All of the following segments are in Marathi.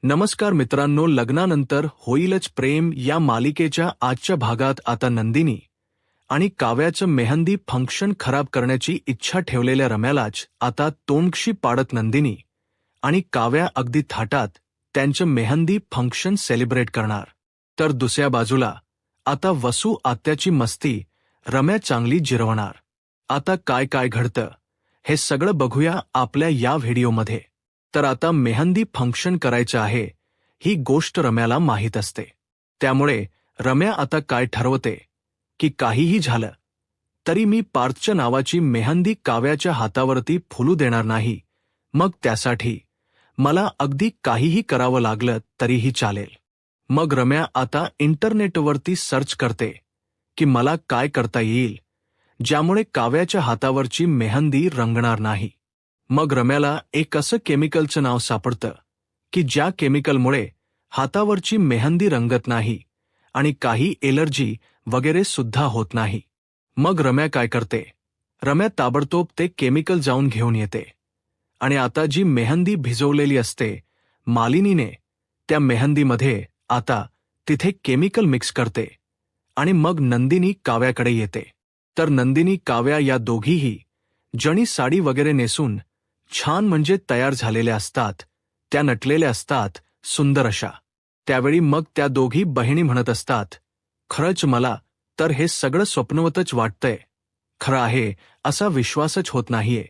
नमस्कार मित्रांनो, लग्नानंतर होईलच प्रेम या मालिकेच्या आजच्या भागात आता नंदिनी आणि काव्याचं मेहंदी फंक्शन खराब करण्याची इच्छा ठेवलेल्या रम्यालाच आता तोंडशी पाडत नंदिनी आणि काव्या अगदी थाटात त्यांचं मेहंदी फंक्शन सेलिब्रेट करणार. तर दुसऱ्या बाजूला आता वसू आत्याची मस्ती रम्या चांगली जिरवणार. आता काय काय घडतं हे सगळं बघूया आपल्या या व्हिडिओमध्ये. तर आता मेहंदी फंक्शन करायचं आहे ही गोष्ट रम्याला माहीत असते. त्यामुळे रम्या आता काय ठरवते की काहीही झालं तरी मी पार्थच्या नावाची मेहंदी काव्याच्या हातावरती फुलू देणार नाही. मग त्यासाठी मला अगदी काहीही करावं लागलं तरीही चालेल. मग रम्या आता इंटरनेटवरती सर्च करते की मला काय करता येईल ज्यामुळे काव्याच्या हातावरची मेहंदी रंगणार नाही. मग रम्याला एक असं केमिकलचं नाव सापडतं की ज्या केमिकलमुळे हातावरची मेहंदी रंगत नाही आणि काही एलर्जी वगैरे सुद्धा होत नाही. मग रम्या काय करते, रम्या ताबडतोब ते केमिकल जाऊन घेऊन येते आणि आता जी मेहंदी भिजवलेली असते मालिनीने त्या मेहंदीमध्ये आता तिथे केमिकल मिक्स करते आणि मग नंदिनी काव्याकडे येते. तर नंदिनी काव्या या दोघीही जणी साडी वगैरे नेसून छान म्हणजे तयार झालेल्या असतात, त्या नटलेल्या असतात सुंदर अशा. त्यावेळी मग त्या दोघी बहिणी म्हणत असतात, खरंच मला तर हे सगळं स्वप्नवतच वाटतंय. खरं आहे असा विश्वासच होत नाहीये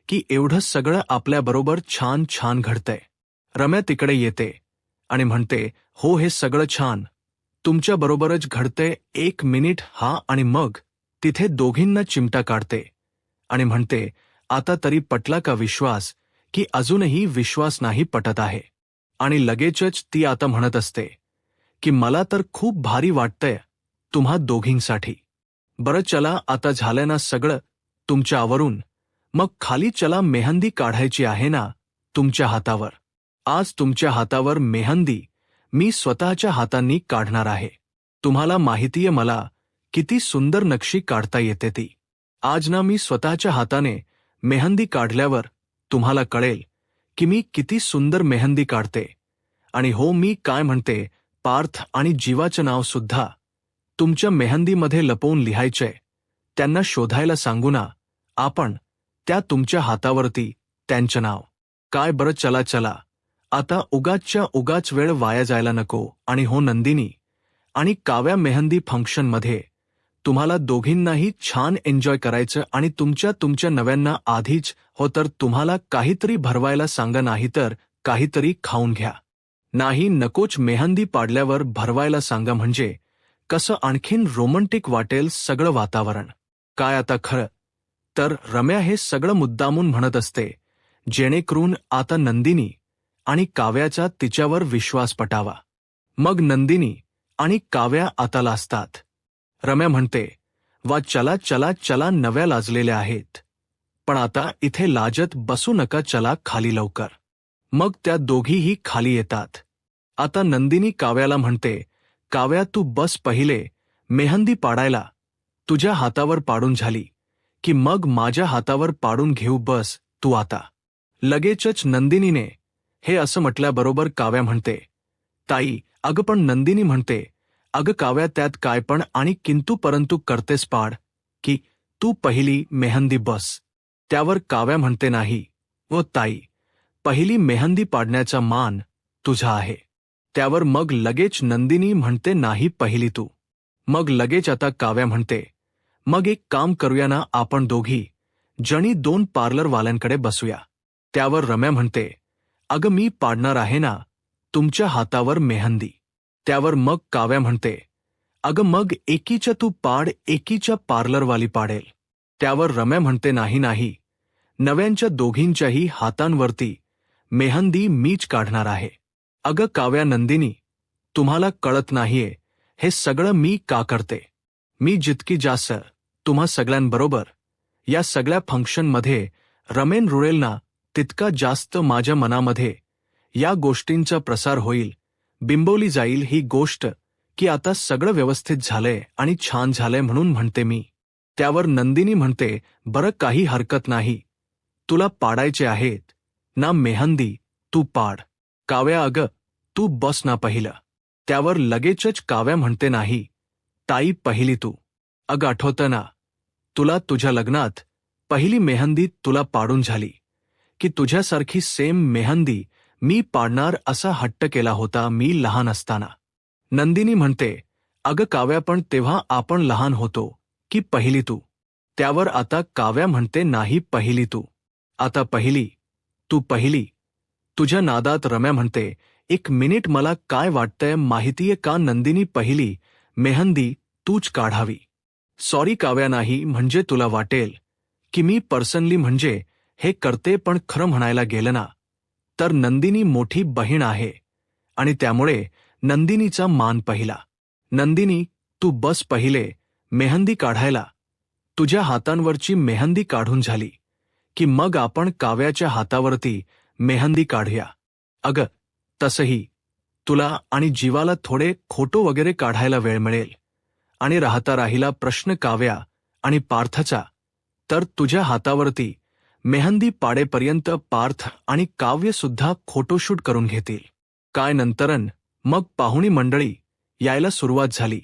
की एवढं सगळं आपल्याबरोबर छान छान घडतंय. रम्या तिकडे येते आणि म्हणते, हो हे सगळं छान तुमच्याबरोबरच घडतंय, एक मिनिट हा. आणि मग तिथे दोघींना चिमटा काढते आणि म्हणते, आता तरी पटला का विश्वास की अजूनही विश्वास नाही पटत आहे. आणि लगेचच ती आता म्हणत असते की मला तर खूप भारी वाटतंय तुम्हा दोघींसाठी. बरं चला आता झालंय ना सगळं तुमच्या आवरून, मग खाली चला मेहंदी काढायची आहे ना तुमच्या हातावर. आज तुमच्या हातावर मेहंदी मी स्वतःच्या हातांनी काढणार आहे. तुम्हाला माहितीये मला किती सुंदर नक्षी काढता येते ती. आज ना मी स्वतःच्या हाताने मेहंदी काढल्यावर तुम्हाला कळेल की मी किती सुंदर मेहंदी काढते. आणि हो मी काय म्हणते, पार्थ आणि जीवाचं नाव सुद्धा तुमच्या मेहंदीमध्ये लपवून लिहायचंय. त्यांना शोधायला सांगू ना आपण त्या तुमच्या हातावरती त्यांचं नाव. काय बरं चला चला आता उगाचच्या उगाच वेळ वाया जायला नको. आणि हो नंदिनी आणि काव्या मेहंदी फंक्शनमध्ये तुम्हाला दोघींनाही छान एन्जॉय करायचं आणि तुमच्या नव्यांना आधीच हो तर तुम्हाला काहीतरी भरवायला सांगा, नाही तर काहीतरी खाऊन घ्या. नाही नकोच, मेहंदी पाडल्यावर भरवायला सांगा म्हणजे कसं आणखीन रोमँटिक वाटेल सगळं वातावरण. काय आता खरं तर रम्या हे सगळं मुद्दामून म्हणत असते जेणेकरून आता नंदिनी आणि काव्याचा तिच्यावर विश्वास पटावा. मग नंदिनी आणि काव्या आता लाजतात. रम्या म्हणते, वा चला चला चला नव्या लाजलेल्या आहेत, पण आता इथे लाजत बसू नका, चला खाली लवकर. मग त्या दोघीही खाली येतात. आता नंदिनी काव्याला म्हणते, काव्या तू बस पहिले मेहंदी पाडायला, तुझ्या हातावर पाडून झाली की मग माझ्या हातावर पाडून घेऊ, बस तू आता. लगेचच नंदिनीने हे असं म्हटल्याबरोबर काव्या म्हणते, ताई अगं. पण नंदिनी म्हणते, अगं काव्या त्यात काय पण आणि किंतु परंतु करतेस पाड की तू पहिली मेहंदी बस. त्यावर काव्या म्हणते, नाही व ताई, पहिली मेहंदी पाडण्याचा मान तुझा आहे. त्यावर मग लगेच नंदिनी म्हणते, नाही पहिली तू. मग लगेच आता काव्या म्हणते, मग एक काम करूया ना आपण दोघी जणी 2 पार्लरवाल्यांकडे बसूया. त्यावर रम्या म्हणते, अगं मी पाडणार आहे ना तुमच्या हातावर मेहंदी. त्यावर मग काव्या म्हणते, अगं मग एकीच्या तू पाड, एकीच्या पार्लरवाली पाडेल. त्यावर रम्या म्हणते, नाही नाही, नव्यांच्या दोघींच्याही हातांवरती मेहंदी मीच काढणार आहे. अगं काव्या नंदिनी, तुम्हाला कळत नाहीये हे सगळं मी का करते. मी जितकी जास्त तुम्हा सगळ्यांबरोबर या सगळ्या फंक्शनमध्ये रमेन रुळेल ना तितका जास्त माझ्या मनामध्ये या गोष्टींचा प्रसार होईल, बिंबवली जाईल ही गोष्ट की आता सगळं व्यवस्थित झालंय आणि छान झालंय म्हणून म्हणते मी. त्यावर नंदिनी म्हणते, बरं काही हरकत नाही, तुला पाडायचे आहेत ना मेहंदी, तू पाड. काव्या अगं तू बस ना पहिलं. त्यावर लगेचच काव्या म्हणते, नाही ताई, पहिली तू. अगं आठवतं ना, तुला तुझ्या लग्नात पहिली मेहंदी तुला पाडून झाली की तुझ्यासारखी सेम मेहंदी मी पाडणार असा हट्ट केला होता मी लहान असताना. नंदिनी म्हणते, अगं काव्या, पण तेव्हा आपण लहान होतो की पहिली तू. त्यावर आता काव्या म्हणते, नाही पहिली तू. आता पहिली तू पहिली. तुझ्या नादात रम्या म्हणते, एक मिनिट, मला काय वाटतंय माहितीये का, नंदिनी पहिली मेहंदी तूच काढावी. सॉरी काव्या, नाही म्हणजे तुला वाटेल की मी पर्सनली म्हणजे हे करते, पण खरं म्हणायला गेलं ना तर नंदिनी मोठी बहीण आहे आणि त्यामुळे नंदिनीचा मान पहिला. नंदिनी, तू बस पहिले मेहंदी काढायला. तुझ्या हातांवरची मेहंदी काढून झाली की मग आपण काव्याच्या हातावरती मेहंदी काढूया. अगं तसंही तुला आणि जीवाला थोडे फोटो वगैरे काढायला वेळ मिळेल. आणि राहिला प्रश्न काव्या आणि पार्थचा, तर तुझ्या हातावरती मेहंदी पाडेपर्यंत पार्थ आणि काव्य सुद्धा फोटोशूट करून घेतील. काय नंतरन मग पाहुणी मंडळी यायला सुरुवात झाली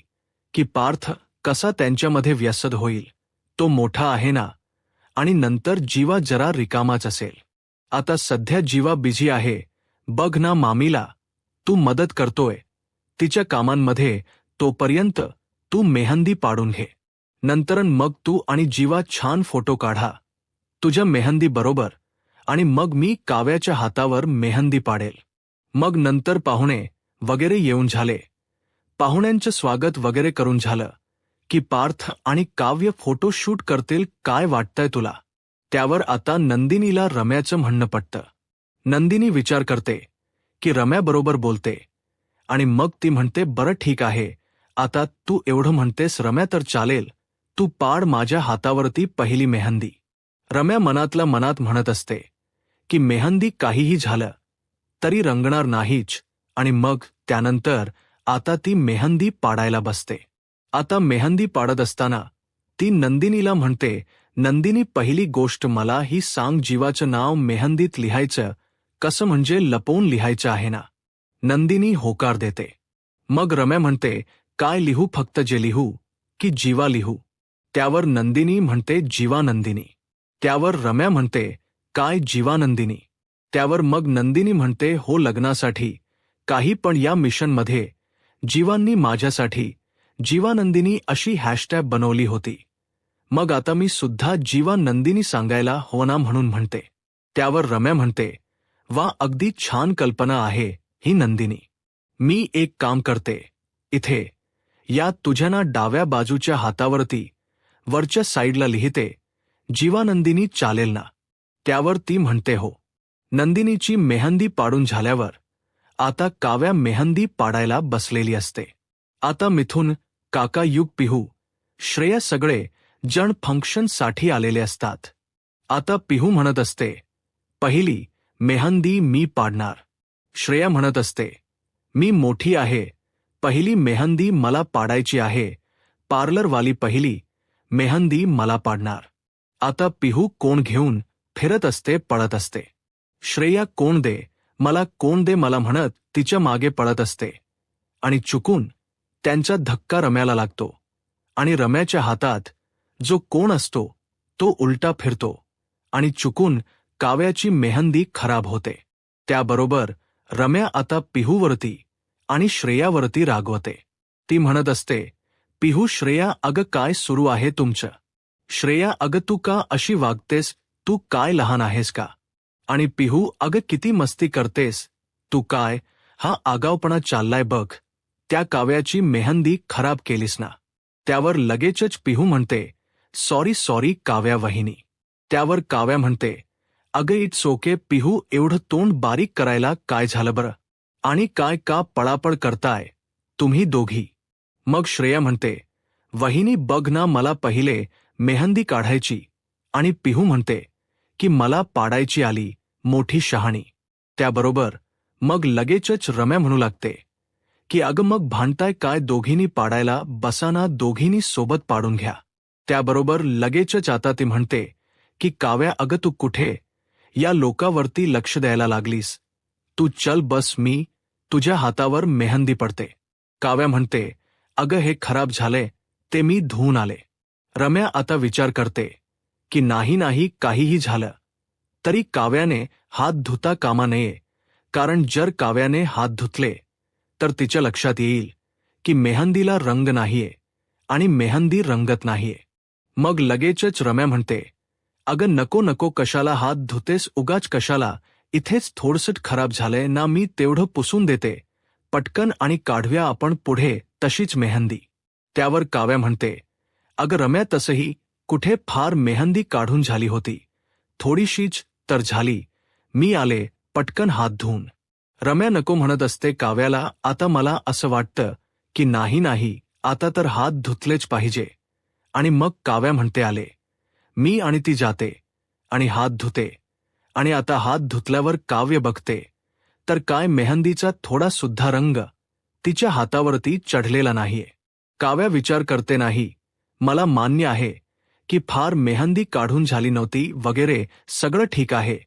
की पार्थ कसा त्यांच्यामध्ये व्यस्त होईल, तो मोठा आहे ना. आणि नंतर जीवा जरा रिकामाच असेल. आता सध्या जीवा बिझी आहे, बघ ना मामीला तू मदत करतोय तिच्या कामांमध्ये, तोपर्यंत तू मेहंदी पाडून घे. नंतरन मग तू आणि जीवा छान फोटो काढा तुझ्या मेहंदी बरोबर आणि मग मी काव्याच्या हातावर मेहंदी पाडेल. मग नंतर पाहुणे वगैरे येऊन झाले. पाहुण्यांचं स्वागत वगैरे करून झालं की पार्थ आणि काव्य फोटो शूट करतील. काय वाटतंय तुला? त्यावर आता नंदिनीला रम्याचं म्हणणं पटतं. नंदिनी विचार करते की रम्या बरोबर बोलते आणि मग ती म्हणते, बरं ठीक आहे, आता तू एवढं म्हणतेस रम्या तर चालेल, तू पाड माझ्या हातावरती पहिली मेहंदी. रम्या मनातल्या मनात म्हणत असते की मेहंदी काहीही झालं तरी रंगणार नाहीच. आणि मग त्यानंतर आता ती मेहंदी पाडायला बसते. आता मेहंदी पाडत असताना ती नंदिनीला म्हणते, नंदिनी पहिली गोष्ट मला ही सांग, जीवाचं नाव मेहंदीत लिहायचं कसं, म्हणजे लपवून लिहायचं आहे ना. नंदिनी होकार देते. मग रम्या म्हणते, काय लिहू, फक्त जे लिहू की जीवा लिहू? त्यावर नंदिनी म्हणते, जीवानंदिनी. त्यावर रम्या म्हणते, काय जीवानंदिनी? त्यावर मग नंदिनी म्हणते, हो लग्नासाठी काही पण या मिशनमध्ये जीवांनी माझ्यासाठी जीवानंदिनी अशी हॅशटॅग बनवली होती. मग आता मी सुद्धा जीवानंदिनी सांगायला हो ना म्हणून म्हणते. त्यावर रम्या म्हणते, वा, अगदी छान कल्पना आहे ही नंदिनी. मी एक काम करते, इथे या तुझ्या ना डाव्या बाजूच्या हातावरती वरच्या साईडला लिहिते जीवानंदिनी, चालेल ना? त्यावर ती म्हणते, हो. नंदिनीची मेहंदी पाडून झाल्यावर आता काव्या मेहंदी पाडायला बसलेली असते. आता मिथुन, काका, युग, पिहू, श्रेया सगळे जण फंक्शनसाठी आलेले असतात. आता पिहू म्हणत असते, पहिली मेहंदी मी पाडणार. श्रेया म्हणत असते, मी मोठी आहे, पहिली मेहंदी मला पाडायची आहे, पार्लरवाली पहिली मेहंदी मला पाडणार. आता पिहू कोण घेऊन फिरत असते, पळत असते. श्रेया कोण दे मला, कोण दे मला म्हणत तिच्या मागे पळत असते आणि चुकून त्यांचा धक्का रम्याला लागतो आणि रम्याच्या हातात जो कोण असतो तो उलटा फिरतो आणि चुकून काव्याची मेहंदी खराब होते. त्याबरोबर रम्या आता पिहूवरती आणि श्रेयावरती रागवते. ती म्हणत असते, पिहू, श्रेया, अगं काय सुरू आहे तुमचं? श्रेया, अगं तू का अशी वागतेस, तू काय लहान आहेस का? आणि पिहू, अगं किती मस्ती करतेस तू, काय हा आगावपणा चाललाय बघ, त्या काव्याची मेहंदी खराब केलीस ना. त्यावर लगेचच पिहू म्हणते, सॉरी सॉरी काव्या वहिनी. त्यावर काव्या म्हणते, अगं इट्स ओके पिहू, एवढं तोंड बारीक करायला काय झालं बरं? आणि काय का पळापळ करताय तुम्ही दोघी? मग श्रेया म्हणते, वहिनी बघ ना, मला पहिले मेहंदी काढायची. आणि पिहू म्हणते की मला पाडायची आली, मोठी शहाणी. त्याबरोबर मग लगेचच रम्या म्हणू लागते की अगं मग भांडताय काय, दोघींनी पाडायला बसाना, दोघींनी सोबत पाडून घ्या. त्याबरोबर लगेचच आता ती म्हणते की काव्या, अगं तू कुठे या लोकावरती लक्ष द्यायला लागलीस? तू चल बस, मी तुझ्या हातावर मेहंदी पडते. काव्या म्हणते, अगं हे खराब झाले, ते मी धुवून आले. रम्या आता विचार करते की नाही काहीही झालं तरी काव्याने हात धुता कामा नये, कारण जर काव्याने हात धुतले तर तिच्या लक्षात येईल की मेहंदीला रंग नाहीये आणि मेहंदी रंगत नाहीये. मग लगेचच रम्या म्हणते, अगं नको कशाला हात धुतेस उगाच कशाला, इथेच थोडसं खराब झालंय ना, मी तेवढं पुसून देते पटकन आणि काढूया आपण पुढे तशीच मेहंदी. त्यावर काव्या म्हणते, अगं रम्या तसंही कुठे फार मेहंदी काढून झाली होती, थोडीशीच तर झाली, मी आले पटकन हात धुवून. रम्या नको म्हणत असते काव्याला. आता मला असं वाटतं की नाही आता तर हात धुतलेच पाहिजे. आणि मग काव्या म्हणते, आले मी आणि ती जाते आणि हात धुते. आणि आता हात धुतल्यावर काव्य बघते तर काय मेहंदीचा थोडा सुद्धा रंग तिच्या हातावरती चढलेला नाहीये. काव्या विचार करते, नाही मला मान्य आहे की फार मेहंदी काढून झाली नव्हती वगैरे सगळं ठीक आहे,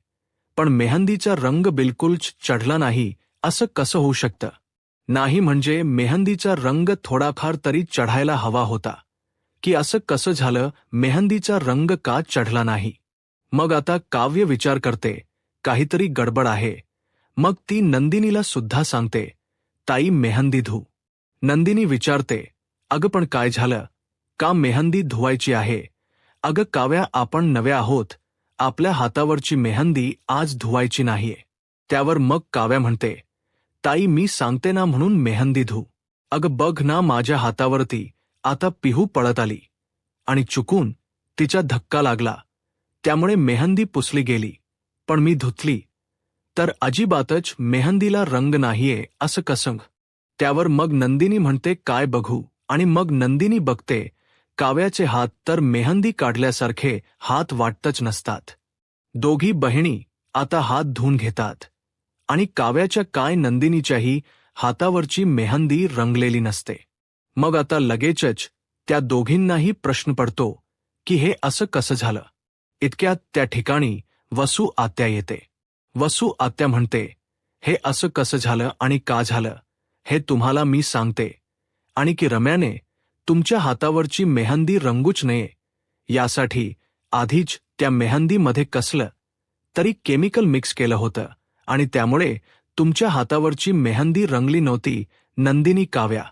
पण मेहंदीचा रंग बिलकुल चढला नाही असं कसं होऊ शकतं. नाही म्हणजे मेहंदीचा रंग थोडाफार तरी चढायला हवा होता की असं कसं झालं, मेहंदीचा रंग का चढला नाही. मग आता काव्य विचार करते काहीतरी गडबड आहे. मग ती नंदिनीला सुद्धा सांगते, ताई मेहंदी धू. नंदिनी विचारते, अगं पण काय झालं, का मेहंदी धुवायची आहे. अगं काव्या आपण नव्या आहोत, आपल्या हातावरची मेहंदी आज धुवायची नाहीये. त्यावर मग काव्या म्हणते, ताई मी सांगते ना म्हणून मेहंदी धू. अगं बघ ना माझ्या हातावरती आता पिहू पळत आली आणि चुकून तिचा धक्का लागला, त्यामुळे मेहंदी पुसली गेली, पण मी धुतली तर अजिबातच मेहंदीला रंग नाहीये असं कसं. त्यावर मग नंदिनी म्हणते, काय बघू. आणि मग नंदिनी बघते काव्याचे हात तर मेहंदी काढल्यासारखे हात वाटतच नसतात. दोघी बहिणी आता हात धुवून घेतात आणि काव्याच्या काय नंदिनीच्याही हातावरची मेहंदी रंगलेली नसते. मग आता लगेचच त्या दोघींनाही प्रश्न पडतो की हे असं कसं झालं. इतक्यात त्या ठिकाणी वसू आत्या येते. वसू आत्या म्हणते, हे असं कसं झालं आणि का झालं हे तुम्हाला मी सांगते, आणि की रम्याने तुमच्या हातावरची मेहंदी रंगूच नये यासाठी आधीच त्या मेहंदीमध्ये कसलं तरी केमिकल मिक्स केलं होतं आणि त्यामुळे तुमच्या हातावरची मेहंदी रंगली नव्हती. नंदिनी काव्या.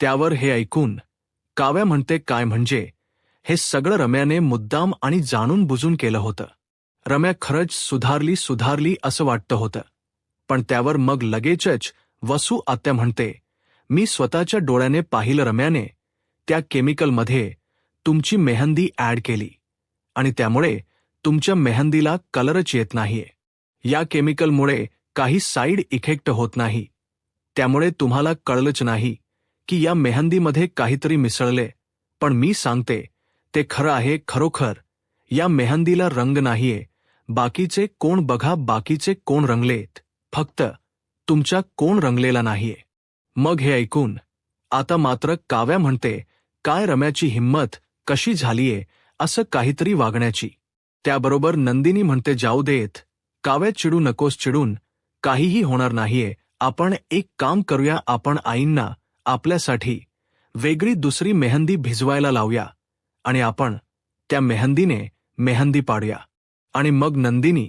त्यावर हे ऐकून काव्या म्हणते, काय म्हणजे हे सगळं रम्याने मुद्दाम आणि जाणून बुजून केलं होतं. रम्या खरंच सुधारली असं वाटतं होतं. पण त्यावर मग लगेचच वसू आत्या म्हणते, मी स्वतःच्या डोळ्याने पाहिलं रम्याने त्या केमिकलमध्ये तुमची मेहंदी ॲड केली आणि त्यामुळे तुमच्या मेहंदीला कलरच येत नाहीये. या केमिकलमुळे काही साईड इफेक्ट होत नाही, त्यामुळे तुम्हाला कळलंच नाही की या मेहंदीमध्ये काहीतरी मिसळले. पण मी सांगते ते खरं आहे. खरोखर या मेहंदीला रंग नाहीये. बाकीचे कोण बघा, बाकीचे कोण रंगलेत, फक्त तुमच्या कोण रंगलेला नाहीये. मग हे ऐकून आता मात्र काव्या म्हणते, काय रम्याची हिंमत कशी झालीये असं काहीतरी वागण्याची. त्याबरोबर नंदिनी म्हणते, जाऊ देत काव्या, चिडू नकोस, चिडून काहीही होणार नाहीये. आपण एक काम करूया, आपण आईंना आपल्यासाठी वेगळी दुसरी मेहंदी भिजवायला लावूया आणि आपण त्या मेहंदीने मेहंदी पाडूया. आणि मग नंदिनी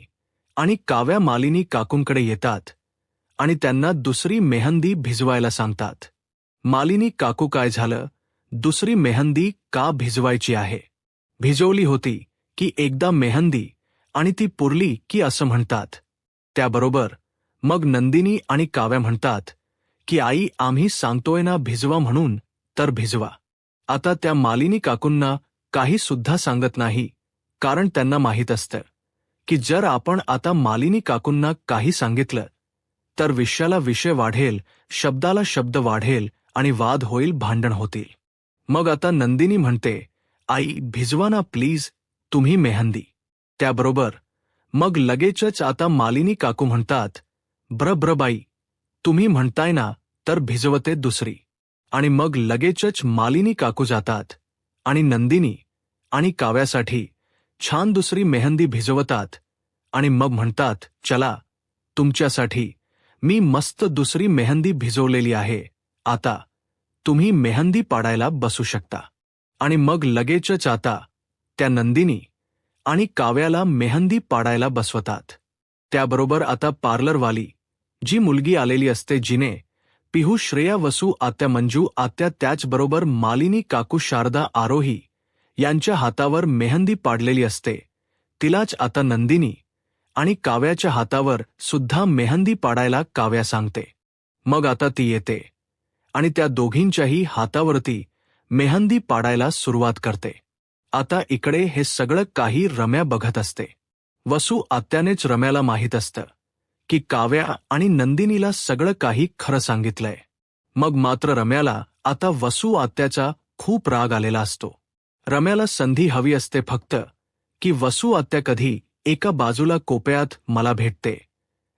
आणि काव्या मालिनी काकूंकडे येतात आणि त्यांना दुसरी मेहंदी भिजवायला सांगतात. मालिनी काकू, काय झालं, दुसरी मेहंदी का भिजवायची आहे, भिजवली होती की एकदा मेहंदी आणि ती पुरली की असं म्हणतात. त्याबरोबर मग नंदिनी आणि काव्या म्हणतात की आई आम्ही सांगतोय ना भिजवा म्हणून, तर भिजवा. आता त्या मालिनी काकूंना काही सुद्धा सांगत नाही, कारण त्यांना माहीत असतं की जर आपण आता मालिनी काकूंना काही सांगितलं तर विषयाला विषय वाढेल, शब्दाला शब्द वाढेल आणि वाद होईल, भांडण होतील. मग आता नंदिनी म्हणते, आई भिजवा ना प्लीज तुम्ही मेहंदी. त्याबरोबर मग लगेचच आता मालिनी काकू म्हणतात, ब्र बाई तुम्ही म्हणताय ना तर भिजवते दुसरी. आणि मग लगेचच मालिनी काकू जातात आणि नंदिनी आणि काव्यासाठी छान दुसरी मेहंदी भिजवतात आणि मग म्हणतात, चला तुमच्यासाठी मी मस्त दुसरी मेहंदी भिजवलेली आहे, आता तुम्ही मेहंदी पाडायला बसू शकता. आणि मग लगेचच आता त्या नंदिनी आणि काव्याला मेहंदी पाडायला बसवतात. त्याबरोबर आता पार्लरवाली जी मुलगी आलेली असते, जिने पिहू, श्रेया, वसू आत्या, मंजू आत्या, त्याचबरोबर मालिनी काकू, शारदा, आरोही यांच्या हातावर मेहंदी पाडलेली असते, तिलाच आता नंदिनी आणि काव्याच्या हातावर सुद्धा मेहंदी पाडायला काव्या सांगते. मग आता ती येते आणि त्या दोघींच्याही हातावरती मेहंदी पाडायला सुरुवात करते. आता इकडे हे सगळं काही रम्या बघत असते. वसू आत्यानेच रम्याला माहीत असतं की काव्या आणि नंदिनीला सगळं काही खरं सांगितलंय. मग मात्र रम्याला आता वसू आत्याचा खूप राग आलेला असतो. रम्याला संधी हवी असते फक्त की वसू आत्या कधी एका बाजूला कोपऱ्यात मला भेटते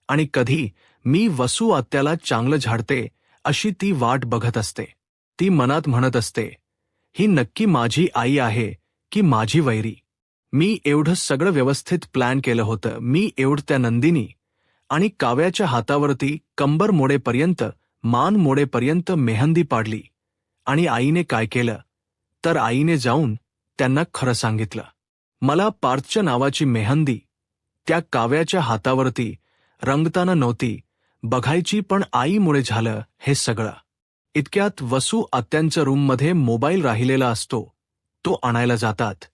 आणि कधी मी वसू आत्याला चांगलं झाडते, अशी ती वाट बघत असते. ती मनात म्हणत असते, ही नक्की माझी आई आहे की माझी वैरी. मी एवढं सगळं व्यवस्थित प्लॅन केलं होतं. मी एवढं त्या नंदिनी आणि काव्याच्या हातावरती कंबर मोडेपर्यंत, मान मोडेपर्यंत मेहंदी पाडली. आणि आईने काय केलं तर आईने जाऊन त्यांना खरं सांगितलं. मला पार्थच्या नावाची मेहंदी त्या काव्याच्या हातावरती रंगताना नव्हती बघायची, पण आईमुळे झालं हे सगळं. इतक्यात वसू आत्यांच्या रूममध्ये मोबाईल राहिलेला असतो, तो आणायला जातात.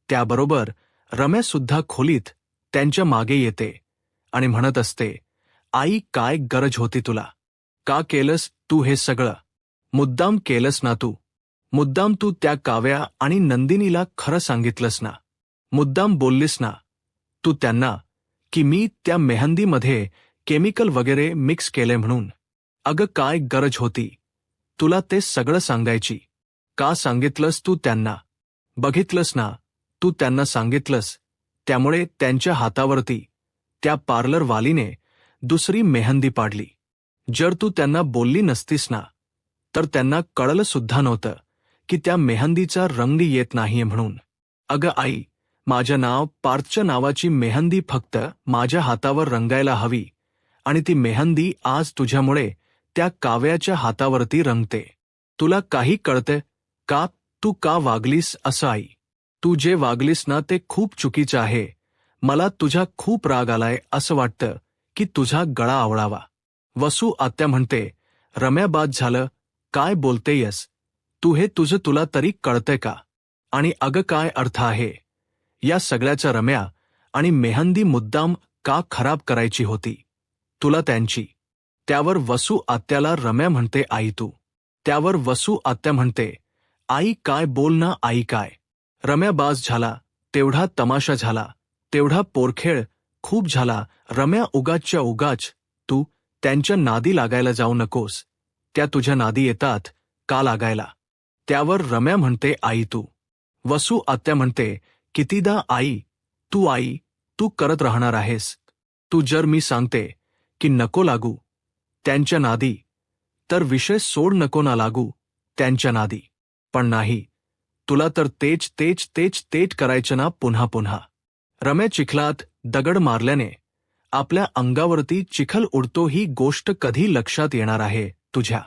त्याबरोबर रम्या सुद्धा खोलीत त्यांच्या मागे येते आणि म्हणत असते, आई, काय गरज होती तुला? का केलंस तू हे सगळं? मुद्दाम केलंस ना तू? मुद्दाम तू त्या काव्या आणि नंदिनीला खरं सांगितलंस ना? मुद्दाम बोललीस ना तू त्यांना की मी त्या मेहंदीमध्ये केमिकल वगैरे मिक्स केले म्हणून? अगं, काय गरज होती तुला ते सगळं सांगायची? का सांगितलंस तू त्यांना? बघितलंस ना तू त्यांना सांगितलंस, त्यामुळे त्यांच्या हातावरती त्या पार्लरवालीने दुसरी मेहंदी पाडली. जर तू त्यांना बोलली नसतीस ना तर त्यांना कळलं सुद्धा नव्हतं की त्या मेहंदीचा रंग येत नाहीये म्हणून. अगं आई, माझ्या पार्थच्या नावाची मेहंदी फक्त माझ्या हातावर रंगायला हवी आणि ती मेहंदी आज तुझ्यामुळे त्या काव्याच्या हातावरती रंगते. तुला काही कळते का? तू का वागलीस असं आई? तू जे वागलीस ना ते खूप चुकीचं आहे. मला तुझा खूप राग आलाय, असं वाटतं की तुझा गळा आवळावा. वसू आत्या म्हणते, रम्या, बाद झालं, काय बोलतेयस तू? हे तुझं तुला तरी कळतंय का? आणि अगं, काय अर्थ आहे या सगळ्याचा? रम्या आणि मेहंदी मुद्दाम का खराब करायची होती तुला त्यांची? त्यावर वसू आत्याला रम्या म्हणते, आई तू. त्यावर वसू आत्या म्हणते, आई काय बोल ना आई, काय? रम्या, बास झाला, तेवढा तमाशा झाला, तेवढा पोरखेळ खूप झाला. रम्या, उगाचच्या उगाच तू त्यांच्या नादी लागायला जाऊ नकोस. त्या तुझ्या नादी येतात का लागायला? त्यावर रम्या म्हणते, आई तू. वसू आत्या म्हणते, कितीदा आई तू करत राहणार आहेस? तू जर मी सांगते की नको लागू त्यांच्या नादी तर विषय सोड, नको ना लागू त्यांच्या नादी. पण नाही, तुला तर तेच करायचं ना पुन्हा पुन्हा. रम्या, चिखलात दगड मारल्याने आपल्या अंगावरती चिखल उडतो, ही गोष्ट कधी लक्षात येणार आहे तुझ्या?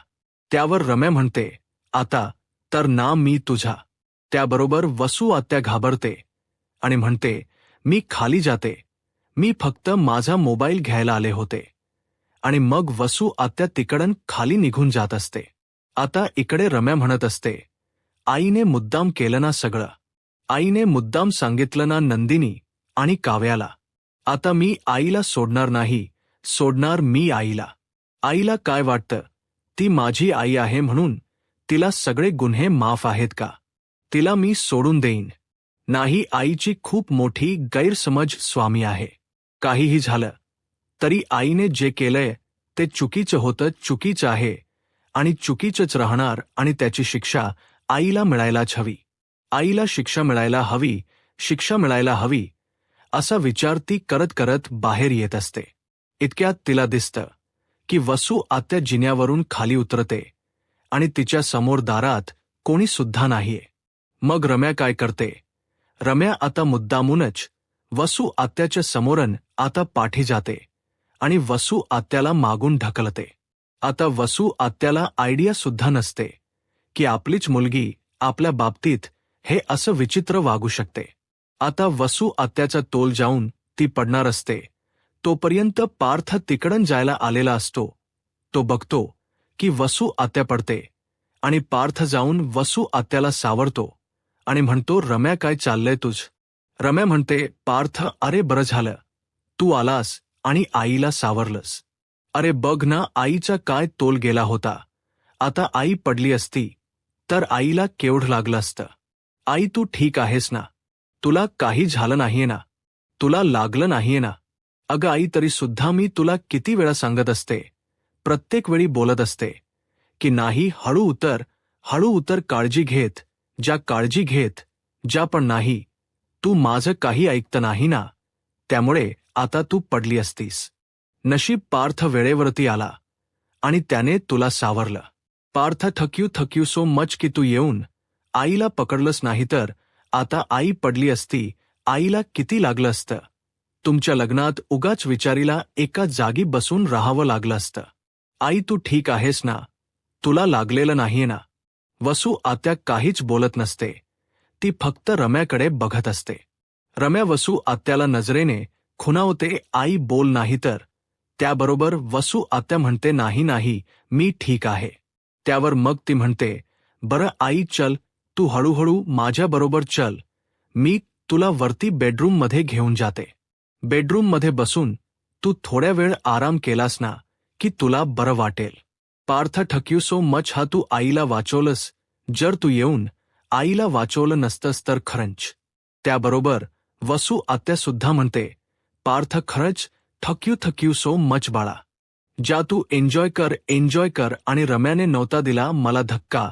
त्यावर रम्या म्हणते, आता तर ना मी तुझा. त्याबरोबर वसू आत्या घाबरते आणि म्हणते, मी खाली जाते, मी फक्त माझा मोबाईल घ्यायला आले होते. आणि मग वसू आत्या तिकडून खाली निघून जात असते. आता इकडे रम्या म्हणत असते, आईने मुद्दाम केलं ना सगळं? आईने मुद्दाम सांगितलं ना नंदिनी आणि काव्याला? आता मी आईला सोडणार नाही, सोडणार मी आईला. आईला काय वाटतं, ती माझी आई आहे म्हणून तिला सगळे गुन्हे माफ आहेत का? तिला मी सोडून देईन नाही. आईची खूप मोठी गैरसमज स्वामी आहे. काहीही झालं तरी आईने जे केलंय ते चुकीचं होतं, चुकीचं आहे आणि चुकीचंच राहणार आणि त्याची शिक्षा आईला मिळायलाच हवी. आईला शिक्षा मिळायला हवी, शिक्षा मिळायला हवी, असा विचार ती करत करत बाहेर येत असते. इतक्यात तिला दिसतं की वसू आत्या जिन्यावरून खाली उतरते आणि तिच्या समोर दारात कोणी सुद्धा नाहीये. मग रम्या काय करते? रम्या आता मुद्दामूनच वसू आत्याच्या समोरन आता पाठी जाते आणि वसू आत्याला मागून ढकलते. आता वसू आत्याला आयडिया सुद्धा नसते की आपलीच मुलगी आपल्या बाबतीत हे असं विचित्र वागू शकते. आता वसू आत्याचा तोल जाऊन ती पडणार असते तोपर्यंत पार्थ तिकडून जायला आलेला असतो. तो बघतो की वसू आत्या पडते आणि पार्थ जाऊन वसू आत्याला सावरतो आणि म्हणतो, रम्या काय चाललंय तुझ? रम्या म्हणते, पार्थ अरे बरं झालं तू आलास आणि आईला सावरलंस. अरे बघ ना आईचा काय तोल गेला होता. आता आई पडली असती तर आईला केवढं लागलं असतं. आई तू ठीक आहेस ना? तुला काही झालं नाहीये ना? तुला लागलं नाहीये ना? अगं आई तरी सुद्धा मी तुला किती वेळा सांगत असते, प्रत्येक वेळी बोलत असते की नाही हळू उतर काळजी घेत काळजी घेत ज्या पण नाही तू माझं काही ऐकत नाही ना, त्यामुळे आता तू पडली असतीस. नशीब पार्थ वेळेवरती आला आणि त्याने तुला सावरलं. पार्थ थक यू सो मच की तू येऊन आईला पकडलंस, नाही तर आता आई पडली असती. आईला किती लागलं असतं. तुमच्या लग्नात उगाच विचारीला एका जागी बसून राहावं लागलं असतं. आई तू ठीक आहेस ना? तुला लागलेलं नाहीये ना? वसू आत्या काहीच बोलत नसते. ती फक्त रम्याकडे बघत असते. रम्या वसू आत्याला नजरेने खुणावते, आई बोल नाही तर. त्याबरोबर वसू आत्या म्हणते, नाही मी ठीक आहे. त्यावर मग ती म्हणते, बरं आई चल तू हळूहळू माझ्याबरोबर चल, मी तुला वरती बेडरूममध्ये घेऊन जाते. बेडरूममध्ये बसून तू थोड्या वेळ आराम केलास ना की तुला बरं वाटेल. पार्थ थक यू सो मच हा तू आईला वाचवलंस. जर तू येऊन आईला वाचवलं नसतंस तर खरंच. त्याबरोबर वसू आत्या सुद्धा म्हणते, पार्थ खरंच थक यू सो मच बाळा. ज्या तू एन्जॉय कर आणि रम्याने नव्हता दिला मला धक्का.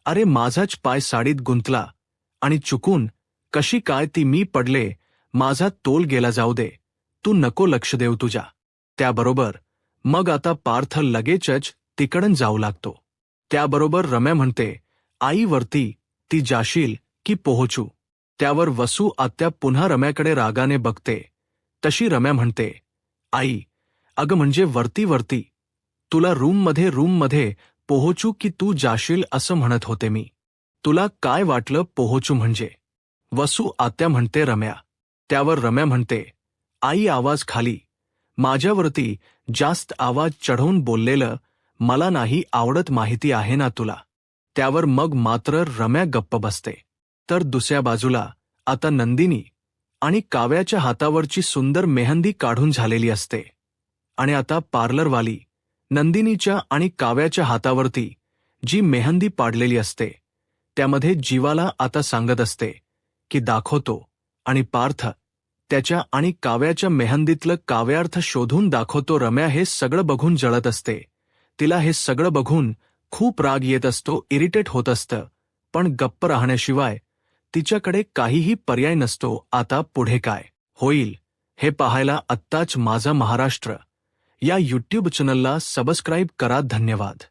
अरे माझाच पाय साडीत गुंतला आणि चुकून कशी काय ती मी पडले, माझा तोल गेला, जाऊ दे, तू नको लक्ष देऊ तुझ्या. त्याबरोबर मग आता पार्थ लगेचच तिकडून जाऊ लागतो. त्याबरोबर रम्या म्हणते, आई वरती ती जाशील की पोहोचू? त्यावर वसू आत्या पुन्हा रम्याकडे रागाने बघते. तशी रम्या म्हणते, आई अगं म्हणजे वरती तुला रूममध्ये पोहोचू की तू जाशील असं म्हणत होते मी. तुला काय वाटलं पोहोचू म्हणजे? वसू आत्या म्हणते रम्या. त्यावर रम्या म्हणते, आई आवाज खाली. माझ्यावरती जास्त आवाज चढवून बोललेलं मला नाही आवडत, माहिती आहे ना तुला. त्यावर मग मात्र रम्या गप्प बसते. तर दुसऱ्या बाजूला आता नंदिनी आणि काव्याच्या हातावरची सुंदर मेहंदी काढून झालेली असते आणि आता पार्लरवाली नंदिनीच्या आणि काव्याच्या हातावरती जी मेहंदी पाडलेली असते त्यामध्ये जीवाला आता सांगत असते की दाखवतो, आणि पार्थ त्याच्या आणि काव्याच्या मेहंदीतलं काव्यार्थ शोधून दाखवतो. रम्या हे सगळं बघून जळत असते. तिला हे सगळं बघून खूप राग येत असतो, इरिटेट होत असतं, पण गप्प राहण्याशिवाय तिच्याकडे काहीही पर्याय नसतो. आता पुढे काय होईल हे पाहायला आत्ताच माझा महाराष्ट्र या यूट्यूब चॅनलला सबस्क्राईब करा. धन्यवाद.